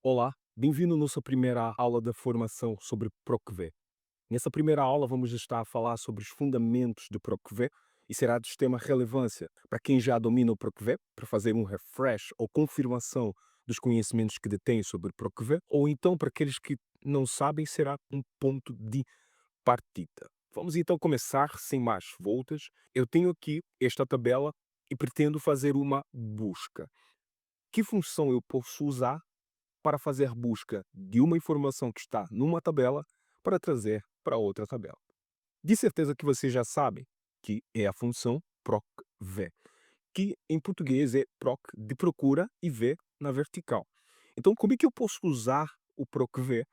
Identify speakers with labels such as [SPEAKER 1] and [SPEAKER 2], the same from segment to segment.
[SPEAKER 1] Olá, bem-vindo à nossa primeira aula da formação sobre PROCV. Nessa primeira aula vamos estar a falar sobre os fundamentos do PROCV e será de extrema relevância para quem já domina o PROCV, para fazer um refresh ou confirmação dos conhecimentos que detém sobre PROCV, ou então para aqueles que não sabem será um ponto de partida. Vamos então começar sem mais voltas. Eu tenho aqui esta tabela e pretendo fazer uma busca. Que função eu posso usar para fazer busca de uma informação que está numa tabela para trazer para outra tabela? De certeza que vocês já sabem que é a função procv, que em português é proc de procura e v na vertical. Então, como é que eu posso usar o procv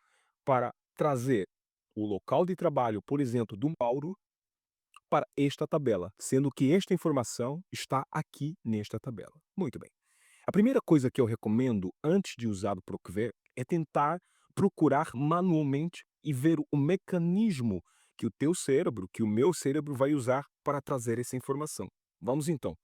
[SPEAKER 1] para trazer o local de trabalho, por exemplo, do Mauro, para esta tabela, sendo que esta informação está aqui nesta tabela? Muito bem. A primeira coisa que eu recomendo antes de usar o PROCV é tentar procurar manualmente e ver o mecanismo que o teu cérebro, que o meu cérebro vai usar para trazer essa informação. Vamos então.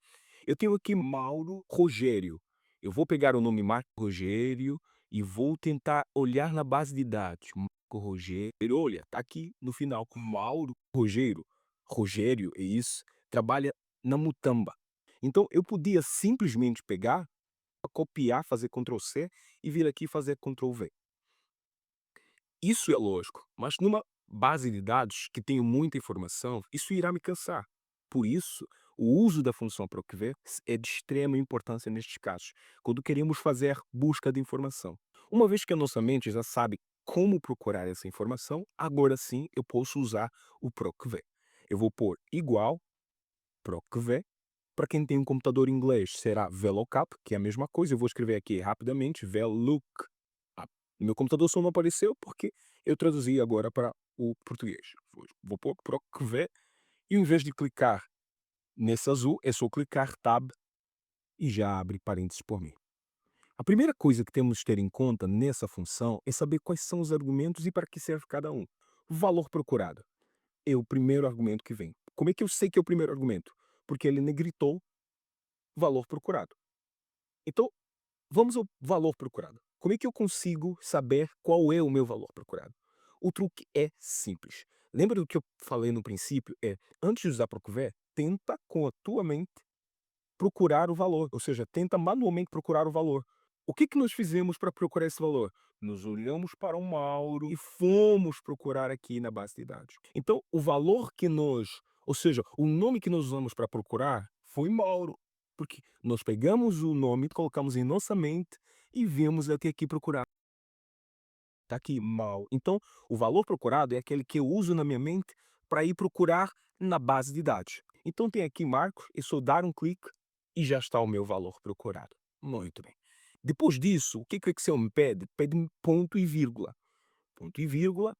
[SPEAKER 1] Eu tenho aqui Mauro Rogério. Eu vou pegar o nome Marco Rogério e vou tentar olhar na base de dados. Marco Rogério, olha, está aqui no final com Mauro Rogério. Rogério, é isso, trabalha na Mutamba. Então eu podia simplesmente pegar, copiar, fazer Ctrl C e vir aqui fazer Ctrl V. Isso é lógico, mas numa base de dados que tenho muita informação, isso irá me cansar. Por isso, o uso da função procv é de extrema importância nestes casos, quando queremos fazer busca de informação. Uma vez que a nossa mente já sabe como procurar essa informação, agora sim eu posso usar o procv. Eu vou pôr igual procv. Para quem tem um computador em inglês, será VLOOKUP, que é a mesma coisa. Eu vou escrever aqui rapidamente, VLOOKUP. No meu computador só não apareceu porque eu traduzi agora para o português. Vou pôr PROCV e, em vez de clicar nesse azul, é só clicar Tab e já abre parênteses por mim. A primeira coisa que temos de ter em conta nessa função é saber quais são os argumentos e para que serve cada um. Valor procurado é o primeiro argumento que vem. Como é que eu sei que é o primeiro argumento? Porque ele negritou valor procurado. Então, vamos ao valor procurado. Como é que eu consigo saber qual é o meu valor procurado? O truque é simples. Lembra do que eu falei no princípio? Antes de usar Procver, tenta com a tua mente procurar o valor, ou seja, tenta manualmente procurar o valor. O que nós fizemos para procurar esse valor? Nós olhamos para o Mauro e fomos procurar aqui na base de dados. Então, o valor que nós, ou seja, o nome que nós usamos para procurar foi Mauro, porque nós pegamos o nome, colocamos em nossa mente e viemos até aqui procurar. Está aqui, Mauro. Então, o valor procurado é aquele que eu uso na minha mente para ir procurar na base de dados. Então, tem aqui Marcos, é só dar um clique e já está o meu valor procurado. Muito bem. Depois disso, o que o Excel me pede? Pede-me ponto e vírgula. Ponto e vírgula.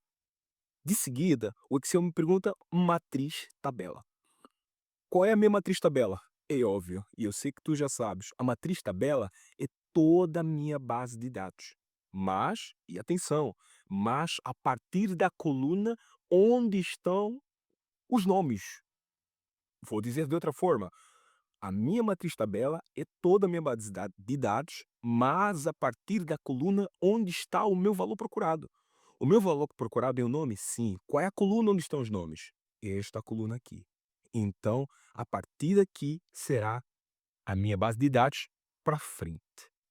[SPEAKER 1] De seguida, o Excel me pergunta matriz tabela. Qual é a minha matriz tabela? É óbvio, e eu sei que tu já sabes, a matriz tabela é toda a minha base de dados. Mas, e atenção, mas a partir da coluna onde estão os nomes. Vou dizer de outra forma, a minha matriz tabela é toda a minha base de dados, mas a partir da coluna onde está o meu valor procurado. O meu valor procurado é o nome? Sim. Qual é a coluna onde estão os nomes? Esta coluna aqui. Então, a partir daqui será a minha base de dados para frente.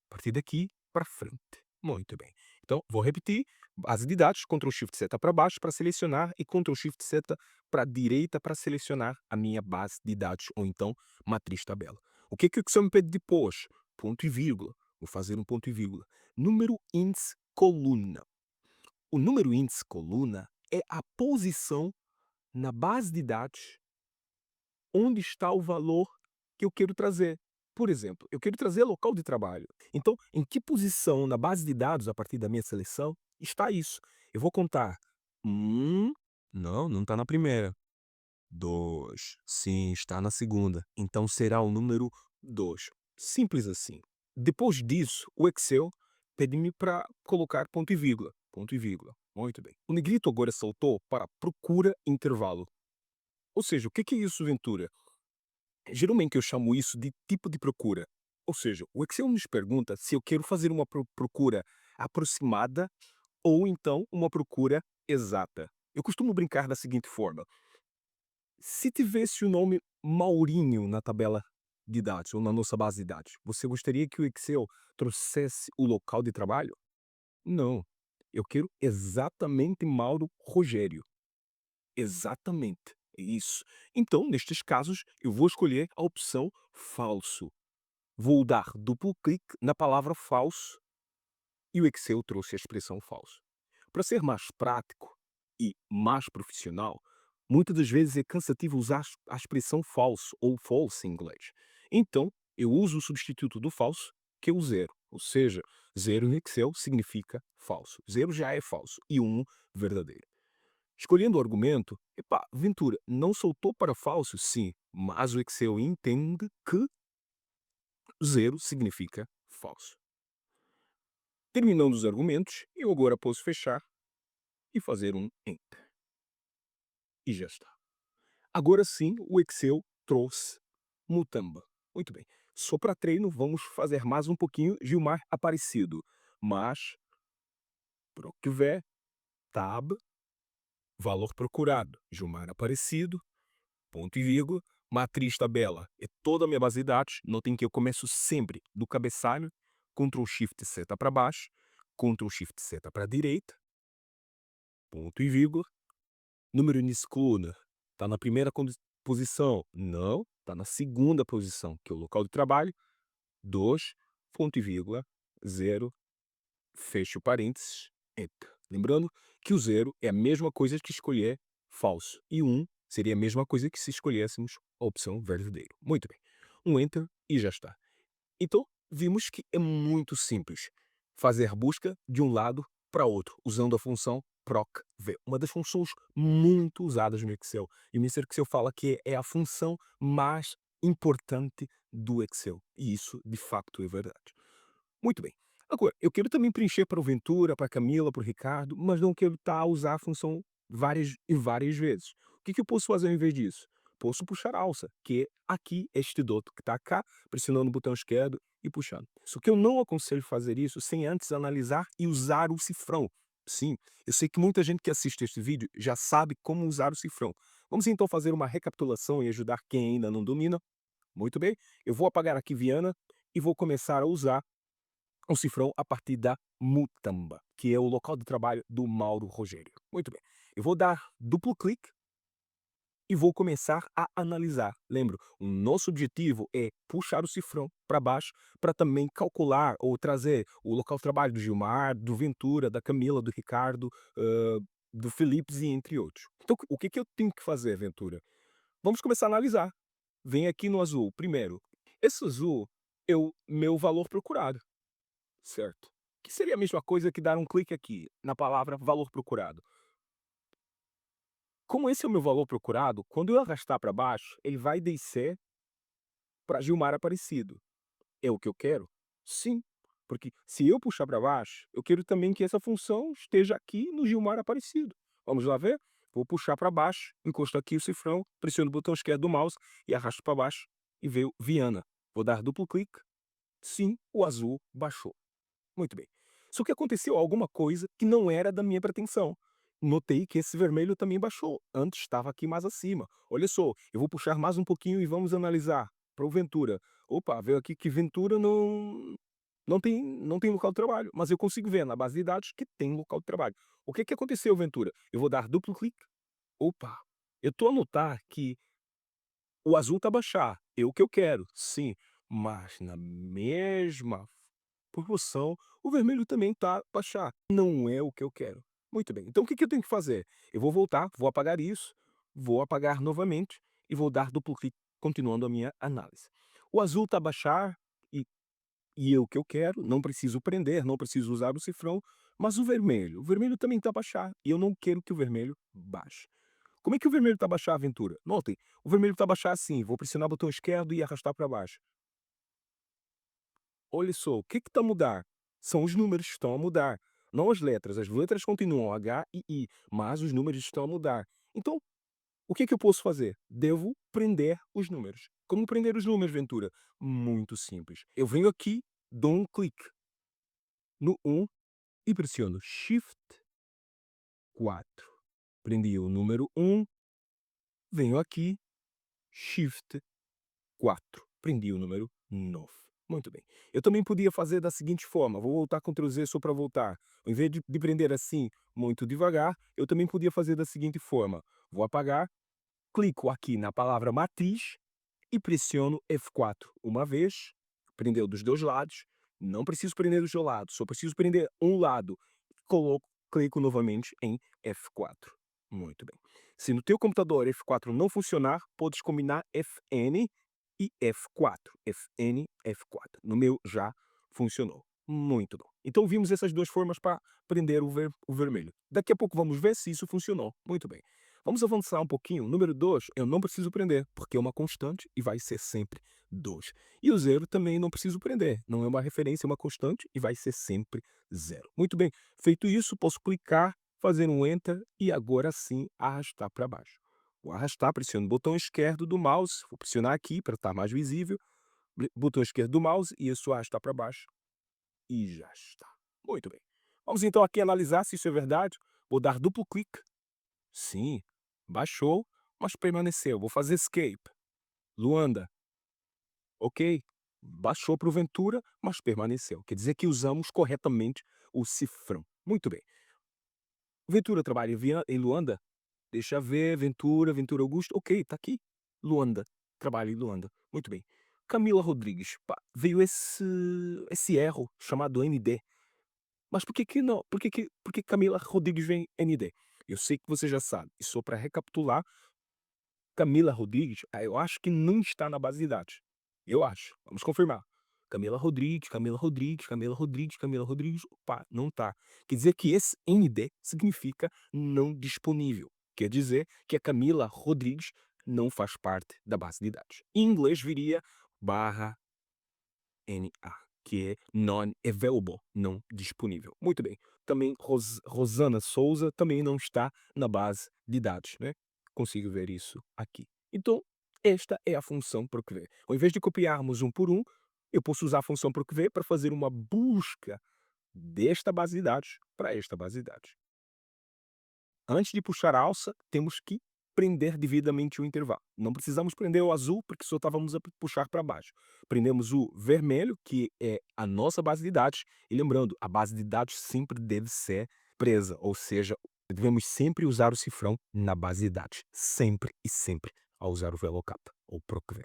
[SPEAKER 1] A partir daqui para frente. Muito bem. Então, vou repetir. Base de dados, Ctrl Shift seta para baixo para selecionar e Ctrl Shift seta para a direita para selecionar a minha base de dados, ou então matriz tabela. O que o Excel me pede depois? Ponto e vírgula. Vou fazer um ponto e vírgula. Número índice coluna. O número índice coluna é a posição na base de dados onde está o valor que eu quero trazer. Por exemplo, eu quero trazer local de trabalho. Então, em que posição na base de dados, a partir da minha seleção, está isso? Eu vou contar. Não está na primeira. 2, sim, está na segunda. Então será o número 2. Simples assim. Depois disso, o Excel pede-me para colocar ponto e vírgula. Ponto e vírgula. Muito bem. O negrito agora saltou para procura intervalo. Ou seja, o que é isso, Ventura? Geralmente eu chamo isso de tipo de procura. Ou seja, o Excel nos pergunta se eu quero fazer uma procura aproximada ou então uma procura exata. Eu costumo brincar da seguinte forma: se tivesse o nome Maurinho na tabela de dados ou na nossa base de dados, você gostaria que o Excel trouxesse o local de trabalho? Não. Eu quero exatamente Mauro Rogério. Exatamente. É isso. Então, nestes casos, eu vou escolher a opção falso. Vou dar duplo clique na palavra falso e o Excel trouxe a expressão falso. Para ser mais prático e mais profissional, muitas das vezes é cansativo usar a expressão falso ou false em inglês. Então, eu uso o substituto do falso, que é o zero. Ou seja, zero no Excel significa falso. Zero já é falso e um verdadeiro. Escolhendo o argumento, epá, Ventura, não soltou para falso? Sim, mas o Excel entende que zero significa falso. Terminando os argumentos, eu agora posso fechar e fazer um Enter. E já está. Agora sim, o Excel trouxe Mutamba. Muito bem. Só para treino, vamos fazer mais um pouquinho Gilmar Aparecido. Mas, pro que vê, tab, valor procurado, Gilmar Aparecido, ponto e vírgula, matriz tabela. É toda a minha base de dados. Notem que eu começo sempre do cabeçalho, Ctrl Shift seta para baixo, Ctrl Shift seta para a direita, ponto e vírgula. Número início coluna, está na primeira posição? Não, está na segunda posição, que é o local de trabalho. 2, ponto e vírgula, 0, fecho parênteses, enter. Lembrando que o 0 é a mesma coisa que escolher falso. E 1 seria a mesma coisa que se escolhêssemos a opção verdadeiro. Muito bem. Um enter e já está. Então, vimos que é muito simples fazer busca de um lado para outro, usando a função procv, uma das funções muito usadas no Excel. E o Mr. Excel fala que é a função mais importante do Excel. E isso, de facto, é verdade. Muito bem. Agora, eu quero também preencher para o Ventura, para a Camila, para o Ricardo, mas não quero estar a usar a função várias e várias vezes. O que eu posso fazer ao invés disso? Posso puxar a alça, que é aqui este doto que está cá, pressionando o botão esquerdo e puxando. Só que eu não aconselho fazer isso sem antes analisar e usar o cifrão. Sim, eu sei que muita gente que assiste este vídeo já sabe como usar o cifrão. Vamos então fazer uma recapitulação e ajudar quem ainda não domina. Muito bem, eu vou apagar aqui Viana e vou começar a usar o cifrão a partir da Mutamba, que é o local de trabalho do Mauro Rogério. Muito bem. Eu vou dar duplo clique e vou começar a analisar. Lembro, o nosso objetivo é puxar o cifrão para baixo para também calcular ou trazer o local de trabalho do Gilmar, do Ventura, da Camila, do Ricardo, do Felipe e entre outros. Então, o que eu tenho que fazer, Ventura? Vamos começar a analisar. Vem aqui no azul. Primeiro, esse azul é o meu valor procurado. Certo. Que seria a mesma coisa que dar um clique aqui, na palavra valor procurado. Como esse é o meu valor procurado, quando eu arrastar para baixo, ele vai descer para Gilmar Aparecido. É o que eu quero? Sim, porque se eu puxar para baixo, eu quero também que essa função esteja aqui no Gilmar Aparecido. Vamos lá ver? Vou puxar para baixo, encosto aqui o cifrão, pressiono o botão esquerdo do mouse e arrasto para baixo e veio Viana. Vou dar duplo clique. Sim, o azul baixou. Muito bem. Só que aconteceu alguma coisa que não era da minha pretensão. Notei que esse vermelho também baixou. Antes estava aqui mais acima. Olha só, eu vou puxar mais um pouquinho e vamos analisar. Para o Ventura. Opa, veio aqui que Ventura não tem local de trabalho. Mas eu consigo ver na base de dados que tem local de trabalho. O que aconteceu, Ventura? Eu vou dar duplo clique. Opa, eu estou a notar que o azul está a baixar. É o que eu quero, sim. Mas na mesma proporção, o vermelho também está a baixar. Não é o que eu quero. Muito bem. Então o que eu tenho que fazer? Eu vou voltar, vou apagar isso, vou apagar novamente e vou dar duplo clique, continuando a minha análise. O azul está a baixar e é o que eu quero. Não preciso prender, não preciso usar o cifrão. Mas o vermelho também está a baixar. E eu não quero que o vermelho baixe. Como é que o vermelho está a baixar, Aventura? Notem, o vermelho está a baixar assim. Vou pressionar o botão esquerdo e arrastar para baixo. Olha só, o que está a mudar? São os números que estão a mudar, não as letras. As letras continuam H e I, mas os números estão a mudar. Então, o que eu posso fazer? Devo prender os números. Como prender os números, Ventura? Muito simples. Eu venho aqui, dou um clique no 1 e pressiono Shift 4. Prendi o número 1, venho aqui, Shift 4. Prendi o número 9. Muito bem. Eu também podia fazer da seguinte forma, vou voltar Ctrl Z só para voltar. Ao invés de prender assim, muito devagar, eu também podia fazer da seguinte forma. Vou apagar, clico aqui na palavra matriz e pressiono F4 uma vez, prendeu dos dois lados, não preciso prender dos dois lados, só preciso prender um lado, clico novamente em F4. Muito bem. Se no teu computador F4 não funcionar, podes combinar Fn e F4. Fn, F4. No meu já funcionou. Muito bom. Então vimos essas duas formas para prender o vermelho. Daqui a pouco vamos ver se isso funcionou. Muito bem. Vamos avançar um pouquinho. Número 2, eu não preciso prender, porque é uma constante e vai ser sempre 2. E o 0 também não preciso prender. Não é uma referência, é uma constante e vai ser sempre 0. Muito bem. Feito isso, posso clicar, fazer um Enter e agora sim arrastar para baixo. Vou arrastar, pressiono o botão esquerdo do mouse, vou pressionar aqui para estar mais visível, botão esquerdo do mouse e isso arrastar para baixo e já está. Muito bem. Vamos então aqui analisar se isso é verdade. Vou dar duplo clique. Sim, baixou, mas permaneceu. Vou fazer escape. Luanda, ok. Baixou para o Ventura, mas permaneceu. Quer dizer que usamos corretamente o cifrão. Muito bem. Ventura trabalha em Luanda? Deixa ver, Ventura Augusto, ok, está aqui. Luanda, trabalha em Luanda. Muito bem. Camila Rodrigues, pá, veio esse erro chamado ND. Mas por que que não? Por que Camila Rodrigues vem ND? Eu sei que você já sabe. E só para recapitular, Camila Rodrigues, eu acho que não está na base de dados. Eu acho. Vamos confirmar. Camila Rodrigues, Camila Rodrigues, Camila Rodrigues, Camila Rodrigues. Opa, não tá. Quer dizer que esse ND significa não disponível. Quer dizer que a Camila Rodrigues não faz parte da base de dados. Em inglês viria barra NA, que é non-available, não disponível. Muito bem. Também Rosana Souza também não está na base de dados, né? Consigo ver isso aqui. Então, esta é a função procver. Ao invés de copiarmos um por um, eu posso usar a função procver para fazer uma busca desta base de dados para esta base de dados. Antes de puxar a alça, temos que prender devidamente o intervalo. Não precisamos prender o azul, porque só estávamos a puxar para baixo. Prendemos o vermelho, que é a nossa base de dados, e lembrando, a base de dados sempre deve ser presa, ou seja, devemos sempre usar o cifrão na base de dados. Sempre e sempre ao usar o VLOOKUP ou PROCV.